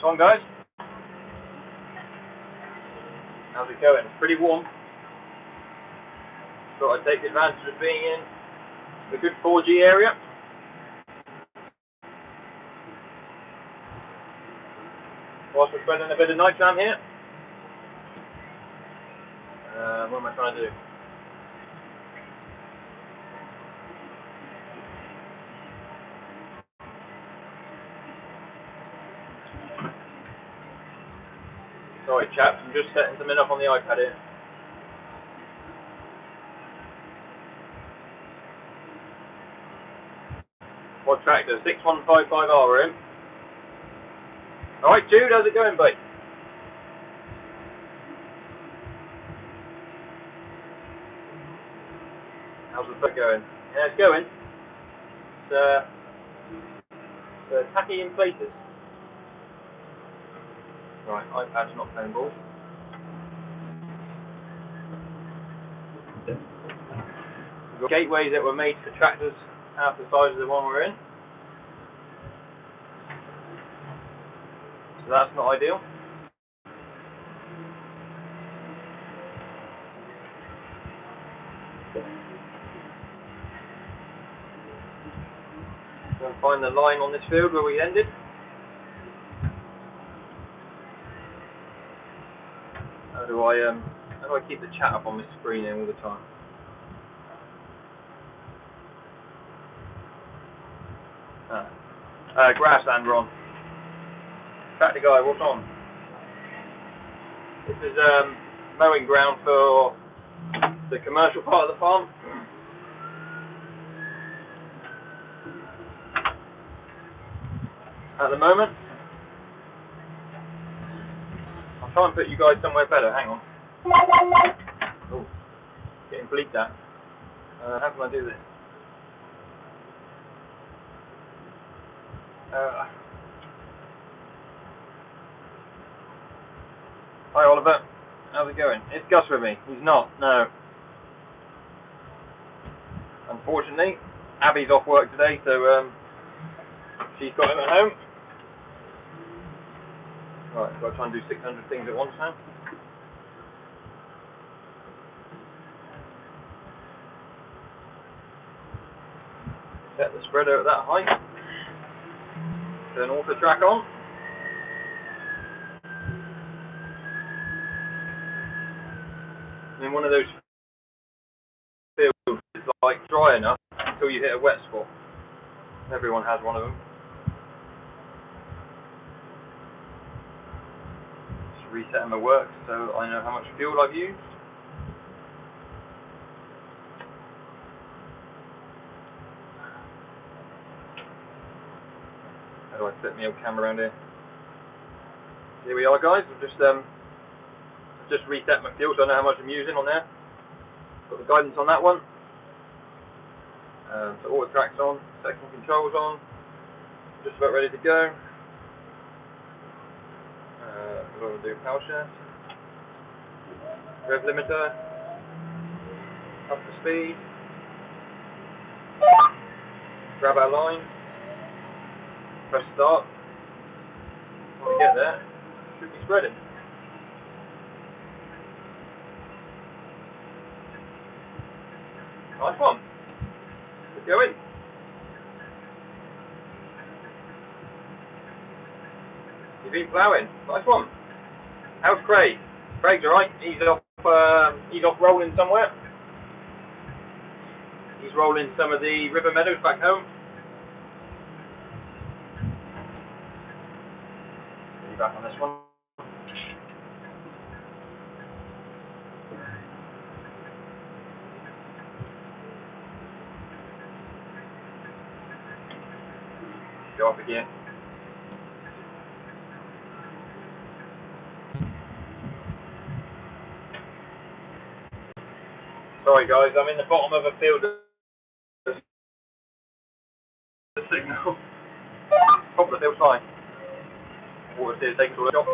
on, guys. How's it going? Pretty warm. Thought I'd take advantage of being in a good 4G area. Whilst we're spending a bit of night time here. What am I trying to do? Sorry chaps, I'm just setting something up on the iPad here. What tractor? 6155R we're in. Alright Jude, how's it going, buddy? How's the foot going? Yeah, it's going. It's tacky in places. Right, iPad's not playing ball. We've got gateways that were made for tractors half the size of the one we're in. So that's not ideal. Go and find the line on this field where we ended. How do I keep the chat up on this screen all the time? Grassland, Ron. Tractor guy, what's on? This is mowing ground for the commercial part of the farm. At the moment. I'll try and put you guys somewhere better, hang on. Oh, getting bleeped at. How can I do this? Hi Oliver, how's it going? It's Gus with me. He's not, no. Unfortunately, Abby's off work today, so she's got him at home. Right, I've got to try and do 600 things at once now. Set the spreader at that height. Turn auto track on. In one of those fields, it's like dry enough until you hit a wet spot. Everyone has one of them. Just resetting my work so I know how much fuel I've used. How do I set my old camera around here? Here we are, guys. I've just reset my fuel so I know how much I'm using on there. Got the guidance on that one. So auto track's on, section controls on. Just about ready to go. What do I do? Power shaft. Rev limiter. Up to speed. Grab our line. Press start. When we get there, should be spreading. Nice one. Let's go in. You've been ploughing. Nice one. How's Craig? Craig's alright. He's off rolling somewhere. He's rolling some of the river meadows back home. Be back on this one. Go up again. Sorry guys, I'm in the bottom of a field of the signal. Top of the field's fine. Water's here, taking all the job.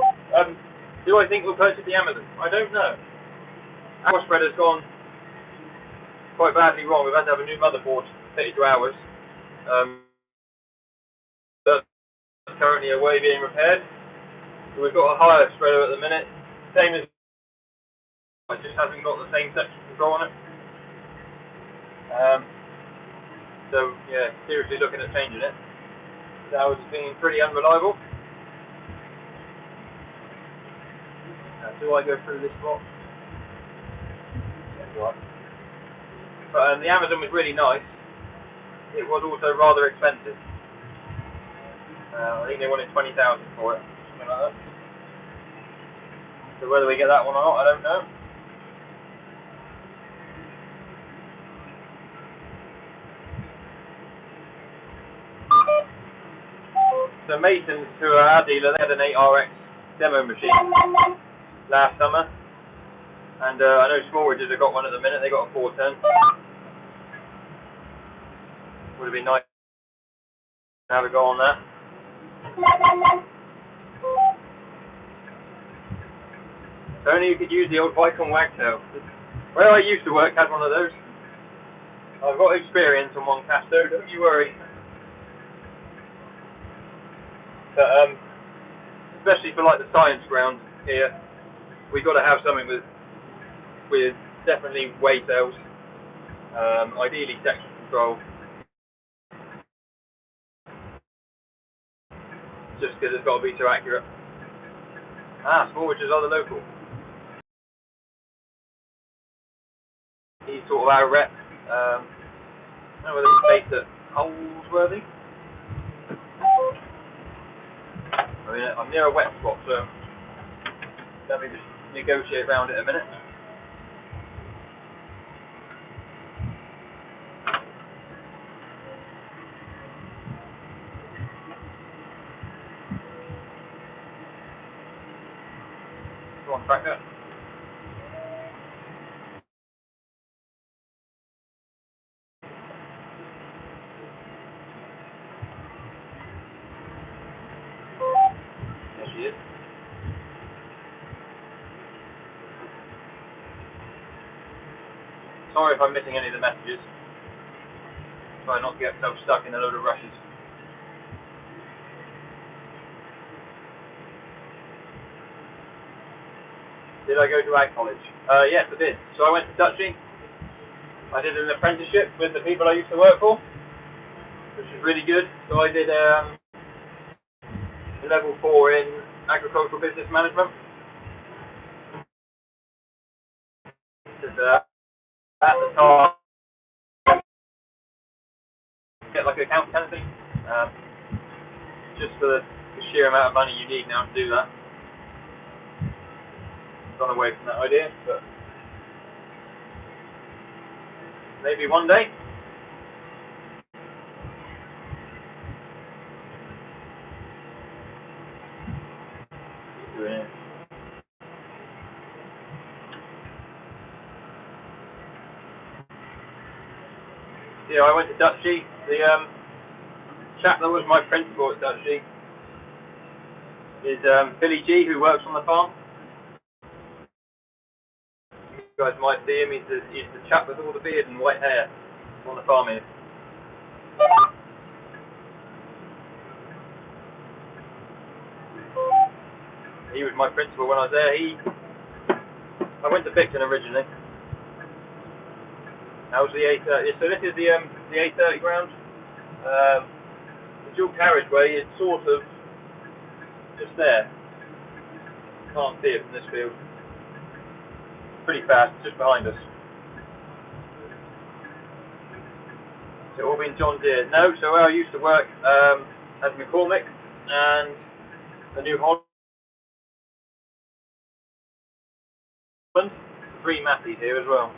Do I think we'll purchase the Amazon? I don't know. Our spreader's gone quite badly wrong. We've had to have a new motherboard fitted to ours. That's currently away being repaired. So we've got a higher spreader at the minute, same as it just hasn't got the same section control on it. So yeah, seriously looking at changing it. That was being pretty unreliable. Do I go through this block? Yeah, do I? But the Amazon was really nice. It was also rather expensive. I think they wanted 20,000 for it, something like that. So whether we get that one or not, I don't know. So Masons, who are our dealer, they had an 8RX demo machine last summer, and I know Smallridges have got one at the minute. They got a 410. Would have been nice to have a go on that. If only you could use the old bike on wagtail. Where I used to work had one of those. I've got experience on one casto, don't you worry. But especially for like the science ground here, we've got to have something with definitely wagtails, ideally section control, just because it's got to be so accurate. Smallridges are the local. He's sort of our rep. I don't know whether he's based at Holsworthy. I mean, I'm near a wet spot, so let me just negotiate around it a minute. Go on, tractor. There she is. Sorry if I'm missing any of the messages. Try not to get myself stuck in a load of rushes. Did I go to ag college? Yes, I did. So I went to Dutchy. I did an apprenticeship with the people I used to work for, which was really good. So I did level 4 in agricultural business management. At the time, get like accountancy, just for the sheer amount of money you need now to do that. Gone away from that idea, but maybe one day. Doing it. Yeah, I went to Dutchy. The chap that was my principal at Dutchy is Billy G, who works on the farm. You guys might see him. He's the chap with all the beard and white hair on the farm here. He was my principal when I was there. I went to Picton originally. That was the A30. So this is the A30 ground. The dual carriageway is sort of just there. Can't see it from this field. Pretty fast, just behind us. So all been John Deere. No, so where I used to work at McCormick and the New Holland. 3 Matthews here as well.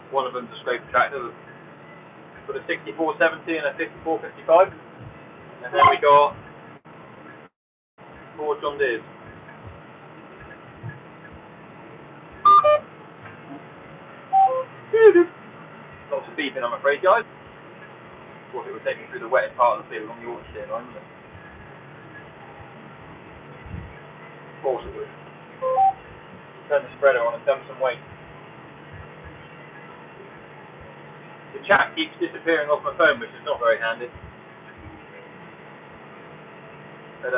One of them's a scraper tractor with a 6470 and a 5455. And then we got 4 John Deeres. Lots of beeping, I'm afraid, guys. Of course, it would take me through the wettest part of the field on the orchard here, wouldn't it? Of course it would. Turn the spreader on and dump some weight. The chat keeps disappearing off my phone, which is not very handy. But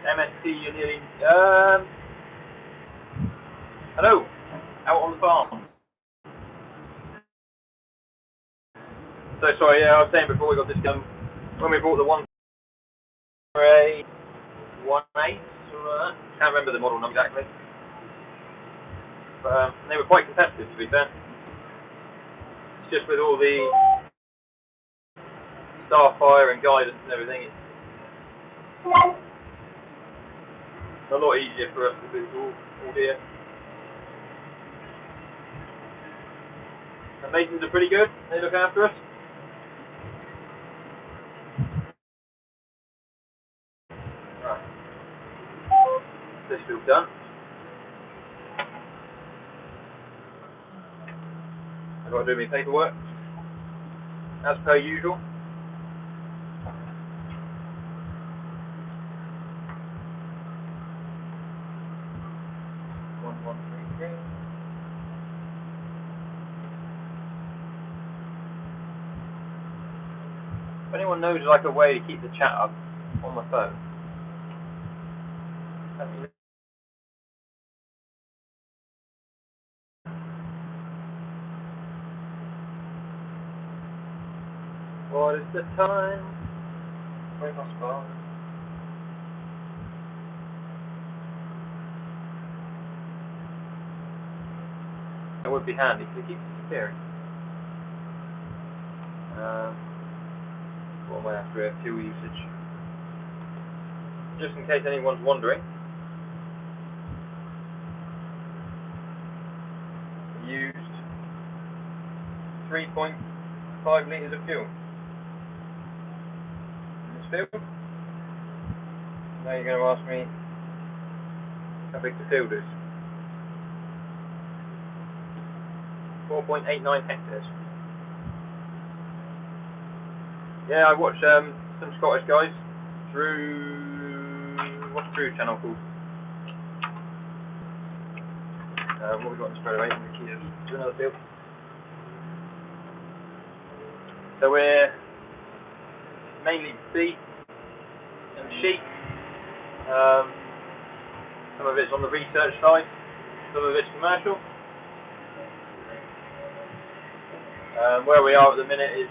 MST, you're nearly. Hello, out on the farm. So sorry, yeah, I was saying before we got this when we bought the 1.8, can't remember the model number exactly, but they were quite competitive to be fair. It's just with all the Starfire and guidance and everything, it's a lot easier for us to do all here. The Masons are pretty good, they look after us. Right. This field's done. I've got to do my paperwork, as per usual. One, three, three. If anyone knows like a way to keep the chat up on my phone, let me know. What is the time? Where's my spot? That would be handy because it keeps disappearing. What am I after? Fuel usage. Just in case anyone's wondering, used 3.5 litres of fuel in this field. Now you're going to ask me how big the field is. 4.89 hectares. Yeah, I watched some Scottish guys through, what's Drew channel called? What have we got in the spreader? Let me do another field. So we're mainly beef and sheep. Some of it's on the research side, some of it's commercial. Where we are at the minute is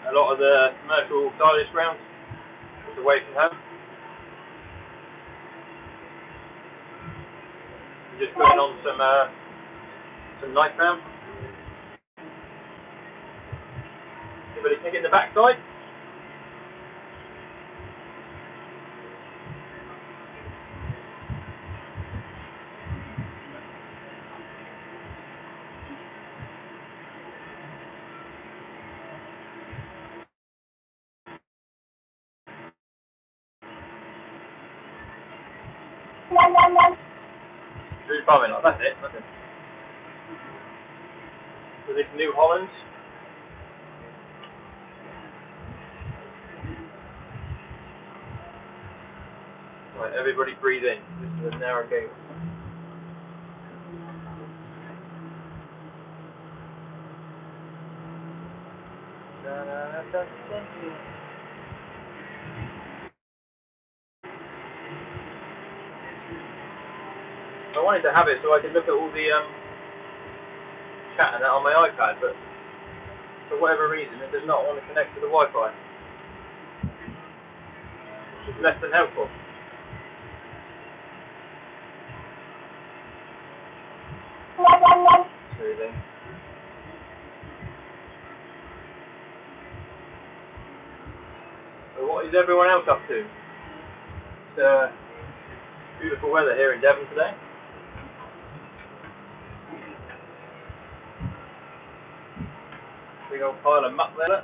a lot of the commercial silage ground is away from home. We're just putting on some night ground. Anybody kick in the backside? Through farming, that's it. Okay. So this New Holland. Right, everybody breathe in. This is a narrow gate. I wanted to have it so I could look at all the chat and that on my iPad, but for whatever reason it does not want to connect to the Wi-Fi, which is less than helpful. Smoothing. So what is everyone else up to? It's beautiful weather here in Devon today. Big old pile of muck there.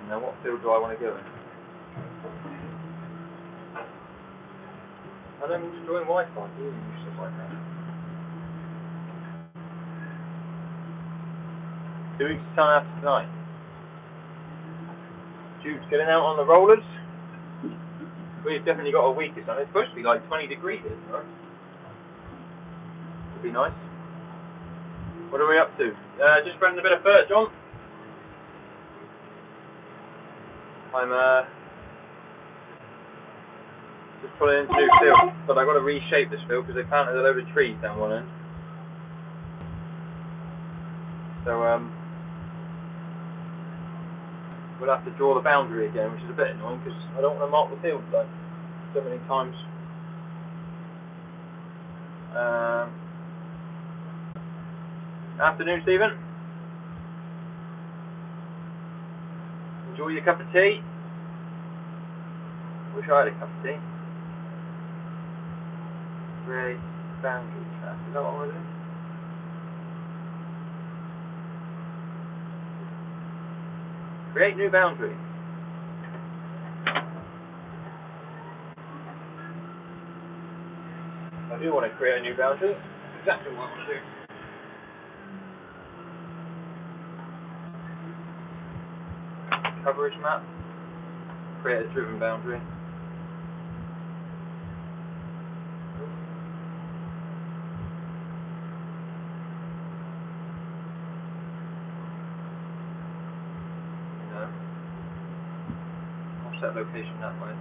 Now what field do I want to go in? I don't need to join Wi-Fi, do you? Useless like that. 2 weeks time after tonight. Jude's getting out on the rollers. We've definitely got a week or something. It's supposed to be like 20 degrees, right? Would be nice. What are we up to? Just spreading a bit of fert, John. I'm just pulling into new field, but I've got to reshape this field because they planted a load of trees down one end. So we'll have to draw the boundary again, which is a bit annoying because I don't want to mark the field like so many times. Afternoon, Stephen. Enjoy your cup of tea. Wish I had a cup of tea. Create boundary track. Is that what we're doing? Create new boundary. I do want to create a new boundary. That's exactly what I want to do. Coverage map. Create a driven boundary. No. I'll set location that way.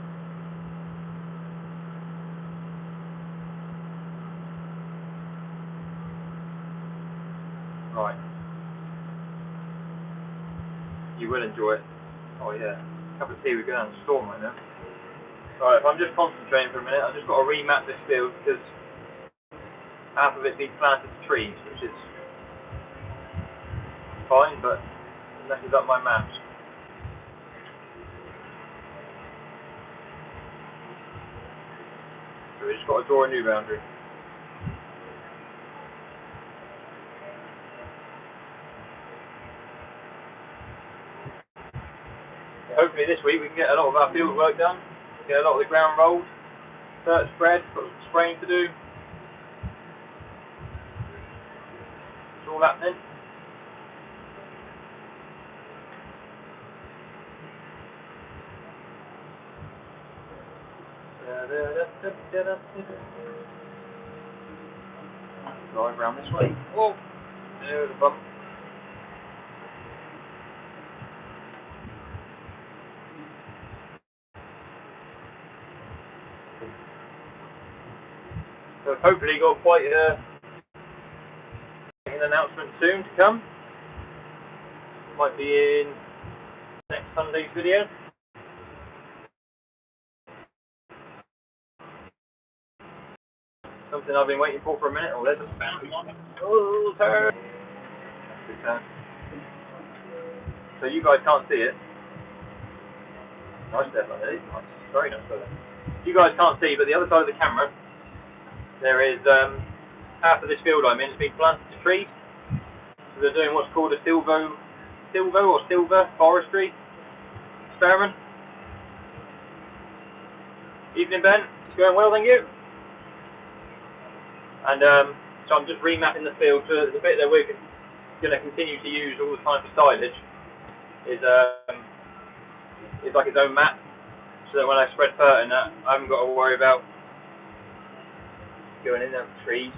Right. You will enjoy it. Oh yeah. Cup of tea, we go down the storm right now. Right, if I'm just concentrating for a minute, I've just got to remap this field because half of it's been planted to trees, which is fine, but it messes up my maps. So we just got to draw a new boundary. Hopefully this week we can get a lot of our field work done, get a lot of the ground rolled, dirt spread, got some spraying to do. It's all happening. Drive around this way. Whoa! There's a bump. So hopefully got quite an announcement soon to come. Might be in next Sunday's video. Something I've been waiting for a minute. Oh, there's a boundary on it. Oh, turn. Good turn. So you guys can't see it. Nice there, like that is nice. Very nice there. You guys can't see, but the other side of the camera, there is half of this field I'm in has been planted to trees. So they're doing what's called a silvo or silver forestry experiment. Evening, Ben. It's going well, thank you. And so I'm just remapping the field. So the bit that we're going to continue to use all the time for silage is like its own map, so that when I spread fert in that, I haven't got to worry about going in there with trees.